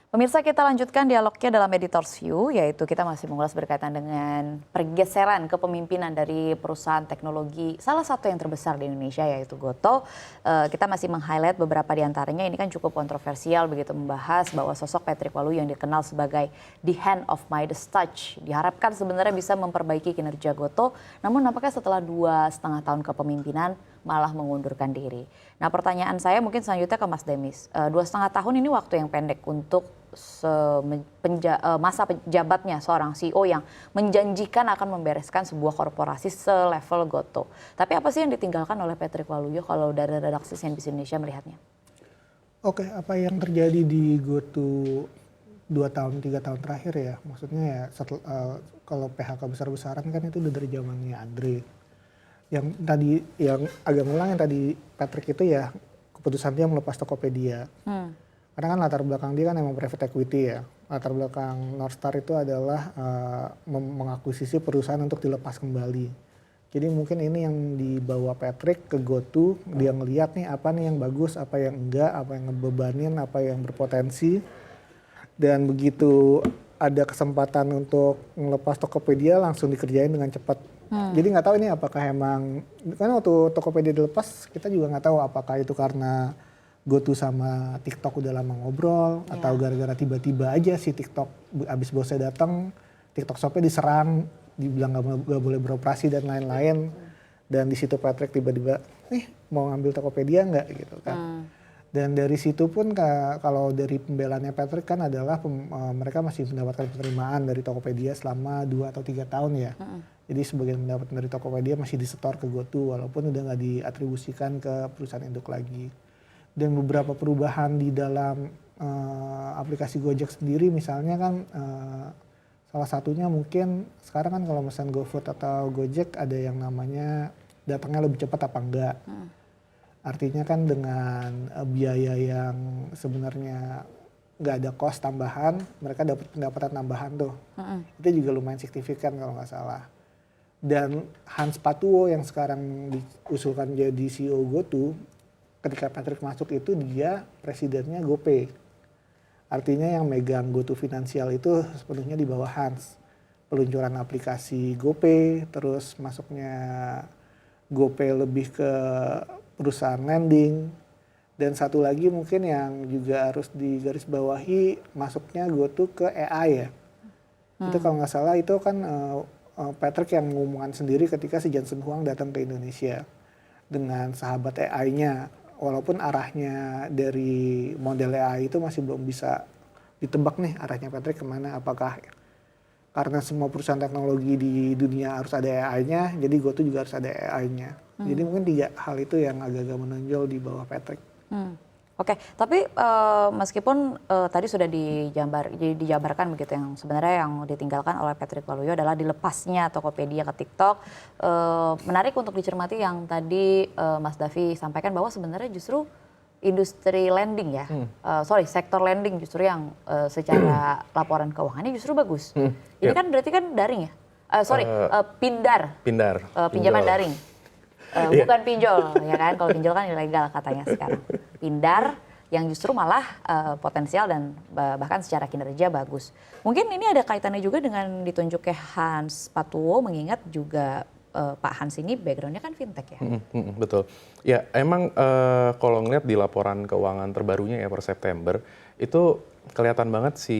Pemirsa, kita lanjutkan dialognya dalam Editor's View, yaitu kita masih mengulas berkaitan dengan pergeseran kepemimpinan dari perusahaan teknologi salah satu yang terbesar di Indonesia, yaitu Gotoh. Kita masih meng-highlight beberapa di antaranya, ini kan cukup kontroversial begitu, membahas bahwa sosok Patrick Waluyo yang dikenal sebagai the hand of Midas touch diharapkan sebenarnya bisa memperbaiki kinerja Gotoh, namun nampaknya setelah 2,5 tahun kepemimpinan malah mengundurkan diri. Nah, pertanyaan saya mungkin selanjutnya ke Mas Demis. 2,5 tahun ini waktu yang pendek untuk masa penjabatnya seorang CEO yang menjanjikan akan membereskan sebuah korporasi selevel Gotoh. Tapi apa sih yang ditinggalkan oleh Patrick Waluyo kalau dari redaksi CNBC Indonesia melihatnya? Oke, apa yang terjadi di Gotoh 2 tahun 3 tahun terakhir ya, maksudnya ya kalau PHK besar-besaran kan itu udah dari zamannya Andre. Yang tadi yang agak ngulang yang tadi Patrick itu ya keputusan dia melepas Tokopedia. Karena kan latar belakang dia kan emang private equity ya. Latar belakang Northstar itu adalah mengakuisisi perusahaan untuk dilepas kembali. Jadi mungkin ini yang dibawa Patrick ke Gotoh, dia ngeliat nih apa nih yang bagus, apa yang enggak, apa yang ngebebanin, apa yang berpotensi. Dan begitu ada kesempatan untuk melepas Tokopedia langsung dikerjain dengan cepat. Jadi nggak tahu ini apakah emang, karena waktu Tokopedia dilepas kita juga nggak tahu apakah itu karena Gotoh sama TikTok udah lama ngobrol atau gara-gara tiba-tiba aja si TikTok abis bosnya datang, TikTok Shopnya diserang, dibilang nggak boleh beroperasi dan lain-lain. Dan di situ Patrick tiba-tiba, nih mau ngambil Tokopedia nggak gitu kan. Dan dari situ pun kalau dari pembelaannya Patrick kan adalah mereka masih mendapatkan penerimaan dari Tokopedia selama 2 atau 3 tahun ya. Jadi sebagian pendapatan dari Tokopedia masih disetor ke Gotoh walaupun udah nggak diatribusikan ke perusahaan induk lagi. Dan beberapa perubahan di dalam aplikasi Gojek sendiri misalnya kan salah satunya mungkin sekarang kan kalau pesan GoFood atau Gojek ada yang namanya datangnya lebih cepat apa enggak. Artinya kan dengan biaya yang sebenarnya nggak ada cost tambahan, mereka dapat pendapatan tambahan tuh. Itu juga lumayan signifikan kalau nggak salah. Dan Hans Patuwo yang sekarang diusulkan jadi CEO Gotoh, ketika Patrick masuk itu dia presidennya GoPay. Artinya yang megang Gotoh Finansial itu sepenuhnya di bawah Hans. Peluncuran aplikasi GoPay, terus masuknya GoPay lebih ke perusahaan lending. Dan satu lagi mungkin yang juga harus digarisbawahi masuknya Gotoh ke AI ya. Itu kalau nggak salah itu kan Patrick yang mengumumkan sendiri ketika si Jensen Huang datang ke Indonesia dengan sahabat AI-nya. Walaupun arahnya dari model AI itu masih belum bisa ditebak nih arahnya Patrick kemana. Apakah karena semua perusahaan teknologi di dunia harus ada AI-nya, jadi Gotoh juga harus ada AI-nya. Jadi mungkin 3 hal itu yang agak-agak menonjol di bawah Patrick. Oke, tapi meskipun tadi sudah dijabarkan begitu, yang sebenarnya yang ditinggalkan oleh Patrick Waluyo adalah dilepasnya Tokopedia ke TikTok. Menarik untuk dicermati yang tadi Mas Davi sampaikan bahwa sebenarnya justru industri lending ya, sektor lending justru yang secara laporan keuangannya justru bagus. Ini kan berarti kan daring ya? Pindar. Pinjaman daring. Bukan pinjol, ya kan? Kalau pinjol kan ilegal katanya sekarang. Pindar yang justru malah potensial dan bahkan secara kinerja bagus. Mungkin ini ada kaitannya juga dengan ditunjuknya Hans Patuwo, mengingat juga Pak Hans ini backgroundnya kan fintech ya. Betul. Ya emang kalau ngeliat di laporan keuangan terbarunya ya per September itu kelihatan banget si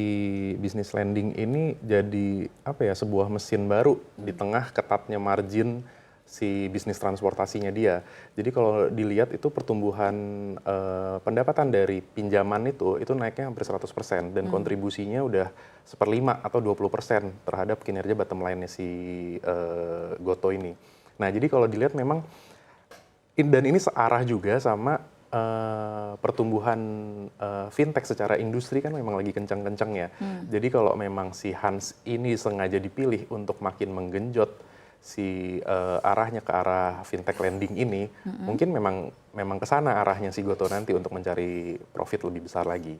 bisnis lending ini jadi sebuah mesin baru di tengah ketatnya margin si bisnis transportasinya dia. Jadi kalau dilihat itu pertumbuhan pendapatan dari pinjaman itu naiknya hampir 100% dan kontribusinya udah 1/5 atau 20% terhadap kinerja bottom line-nya si Gotoh ini. Nah jadi kalau dilihat memang dan ini searah juga sama pertumbuhan fintech secara industri kan memang lagi kencang-kencangnya. Jadi kalau memang si Hans ini sengaja dipilih untuk makin menggenjot si arahnya ke arah fintech lending ini, mungkin memang ke sana arahnya si Gotoh nanti untuk mencari profit lebih besar lagi.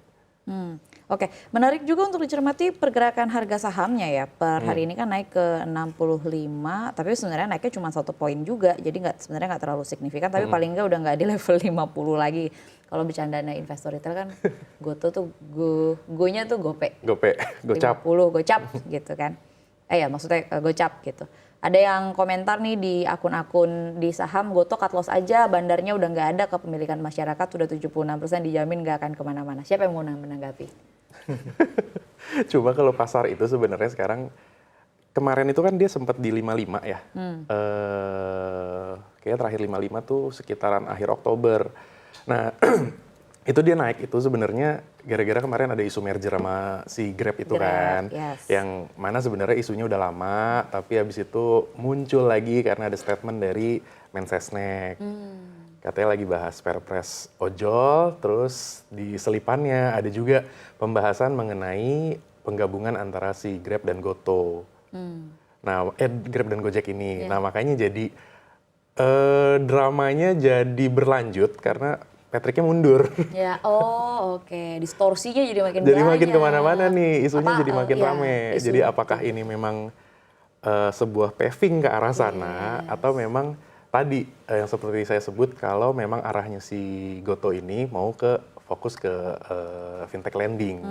Oke, menarik juga untuk dicermati pergerakan harga sahamnya ya. Per hari ini kan naik ke 65, tapi sebenarnya naiknya cuma 1 poin juga. Jadi sebenarnya nggak terlalu signifikan, tapi paling nggak udah nggak di level 50 lagi. Kalau bercandanya investor retail kan, GoTo tuh go-nya tuh gope. Gocap. 50, gocap gitu kan. Ya maksudnya gocap gitu. Ada yang komentar nih di akun-akun di saham, GoTo cut loss aja, bandarnya udah nggak ada, kepemilikan masyarakat sudah 76% dijamin nggak akan kemana-mana. Siapa yang mau menanggapi? Cuma kalau pasar itu sebenarnya sekarang, kemarin itu kan dia sempat di 55 ya. Kayaknya terakhir 55 tuh sekitaran akhir Oktober. Nah, itu dia naik itu sebenarnya gara-gara kemarin ada isu merger sama si Grab itu kan. Yes. Yang mana sebenarnya isunya udah lama, tapi habis itu muncul lagi karena ada statement dari Mensesnek. Katanya lagi bahas Perpres ojol, terus di selipannya ada juga pembahasan mengenai penggabungan antara si Grab dan GoTo. Nah, Grab dan Gojek ini. Nah, makanya jadi dramanya jadi berlanjut karena Patricknya mundur. Ya, oke. Distorsinya jadi makin Jadi banyak. makin kemana-mana nih, isunya jadi makin ya, rame. Jadi apakah ini memang sebuah paving ke arah sana, atau memang tadi yang seperti saya sebut, kalau memang arahnya si GoTo ini mau fokus ke fintech lending.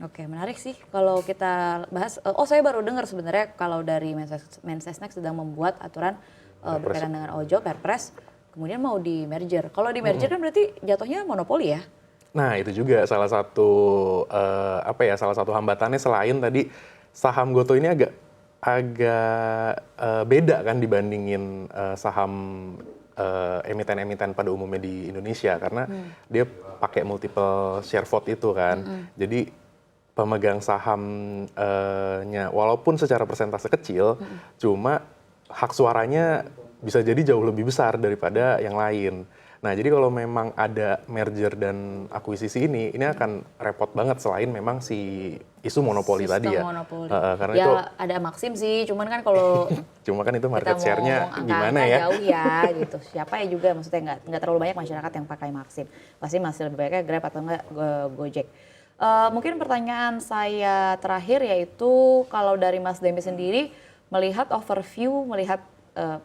Oke, menarik sih kalau kita bahas. Saya baru dengar sebenarnya kalau dari Mensesnek sedang membuat aturan berkaitan dengan ojol, Perpres, kemudian mau di merger. Kalau di merger kan berarti jatuhnya monopoli ya? Nah, itu juga salah satu salah satu hambatannya, selain tadi saham GoTo ini agak beda kan dibandingin saham emiten-emiten pada umumnya di Indonesia, karena dia pakai multiple share vote itu kan. Jadi pemegang sahamnya walaupun secara persentase kecil, cuma hak suaranya bisa jadi jauh lebih besar daripada yang lain. Nah, jadi kalau memang ada merger dan akuisisi ini akan repot banget, selain memang si isu monopoli tadi ya. Monopoli. Karena ya itu ada Maxim sih, cuman kan kalau cuma kan itu market kita share-nya mau gimana ya? jauh ya gitu. Siapa ya juga, maksudnya nggak terlalu banyak masyarakat yang pakai Maxim. Pasti masih lebih baiknya Grab atau enggak Gojek. Mungkin pertanyaan saya terakhir yaitu kalau dari Mas Demi sendiri melihat overview,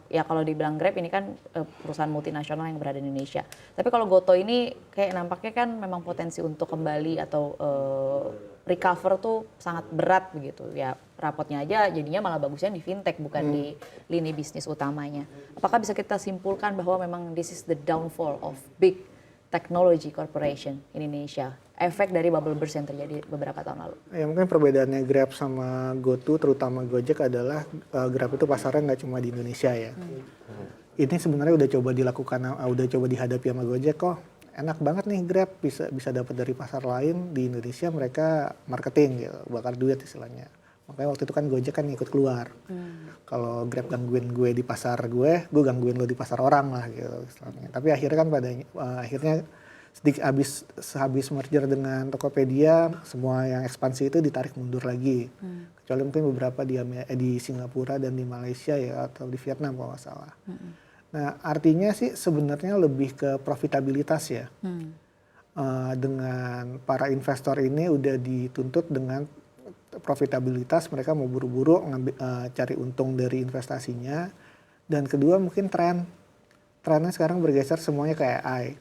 ya kalau dibilang Grab ini kan perusahaan multinasional yang berada di Indonesia. Tapi kalau GoTo ini kayak nampaknya kan memang potensi untuk kembali atau recover tuh sangat berat begitu. Ya rapotnya aja jadinya malah bagusnya di fintech bukan di lini bisnis utamanya. Apakah bisa kita simpulkan bahwa memang this is the downfall of big technology corporation in Indonesia? Efek dari bubble burst yang terjadi beberapa tahun lalu. Ya mungkin perbedaannya Grab sama GoTo, terutama Gojek adalah Grab itu pasarnya nggak cuma di Indonesia ya. Ini sebenarnya udah coba dilakukan, udah coba dihadapi sama Gojek kok. Enak banget nih Grab bisa dapat dari pasar lain di Indonesia, mereka marketing gitu, bakar duit istilahnya. Makanya waktu itu kan Gojek kan ikut keluar. Kalau Grab gangguin gue di pasar gue gangguin lo di pasar orang lah gitu istilahnya. Tapi akhirnya kan akhirnya habis merger dengan Tokopedia, semua yang ekspansi itu ditarik mundur lagi. Kecuali mungkin beberapa di Singapura dan di Malaysia ya, atau di Vietnam kalau nggak salah. Nah artinya sih sebenarnya lebih ke profitabilitas ya. Dengan para investor ini udah dituntut dengan profitabilitas, mereka mau buru-buru cari untung dari investasinya. Dan kedua mungkin trennya sekarang bergeser semuanya ke AI.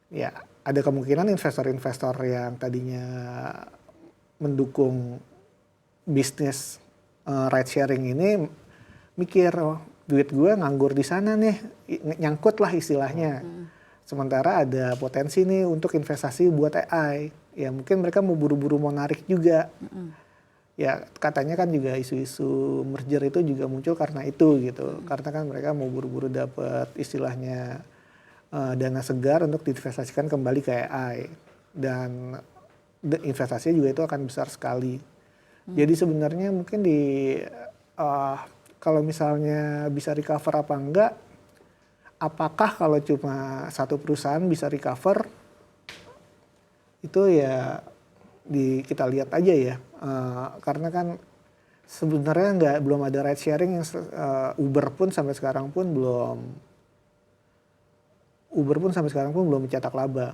Ya, ada kemungkinan investor-investor yang tadinya mendukung bisnis ride sharing ini mikir, duit gue nganggur di sana nih, nyangkut lah istilahnya. Sementara ada potensi nih untuk investasi buat AI. Ya mungkin mereka mau buru-buru mau narik juga. Ya katanya kan juga isu-isu merger itu juga muncul karena itu gitu. Karena kan mereka mau buru-buru dapat istilahnya dana segar untuk diinvestasikan kembali ke AI, dan investasinya juga itu akan besar sekali. Jadi sebenarnya mungkin kalau misalnya bisa recover apa enggak, apakah kalau cuma satu perusahaan bisa recover, itu ya kita lihat aja ya, karena kan sebenarnya belum ada ride sharing yang Uber pun sampai sekarang pun belum mencetak laba.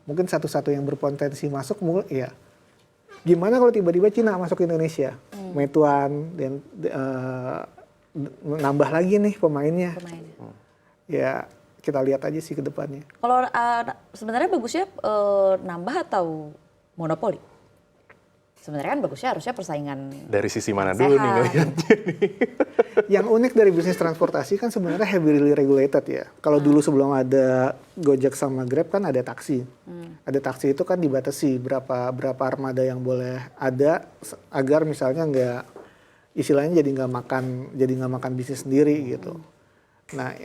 Mungkin satu-satu yang berpotensi masuk, ya gimana kalau tiba-tiba Cina masuk ke Indonesia, Meituan dan nambah lagi nih pemainnya. Ya kita lihat aja sih ke depannya. Kalau sebenarnya bagusnya nambah atau monopoli? Sebenarnya kan bagusnya harusnya persaingan Dari sisi mana sehat. dulu nih ngelihatnya nih? Yang unik dari bisnis transportasi kan sebenarnya heavily regulated ya. Kalau dulu sebelum ada Gojek sama Grab kan ada taksi. Ada taksi itu kan dibatasi berapa armada yang boleh ada agar misalnya nggak istilahnya jadi nggak makan bisnis sendiri gitu. Nah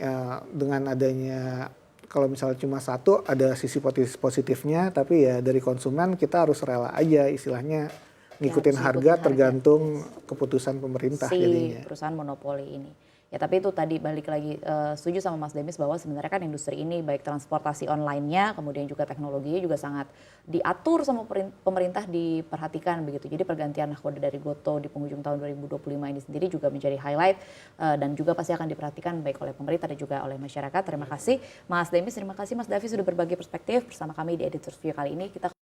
dengan adanya kalau misalnya cuma satu ada sisi positifnya, tapi ya dari konsumen kita harus rela aja istilahnya ngikutin harga tergantung keputusan pemerintah jadinya. Perusahaan monopoli ini. Ya tapi itu tadi balik lagi setuju sama Mas Demis bahwa sebenarnya kan industri ini baik transportasi online-nya kemudian juga teknologinya juga sangat diatur sama pemerintah, diperhatikan begitu. Jadi pergantian nahkoda dari Gotoh di penghujung tahun 2025 ini sendiri juga menjadi highlight dan juga pasti akan diperhatikan baik oleh pemerintah dan juga oleh masyarakat. Terima kasih Mas Demis, terima kasih Mas Davi sudah berbagi perspektif bersama kami di Editors View kali ini. Kita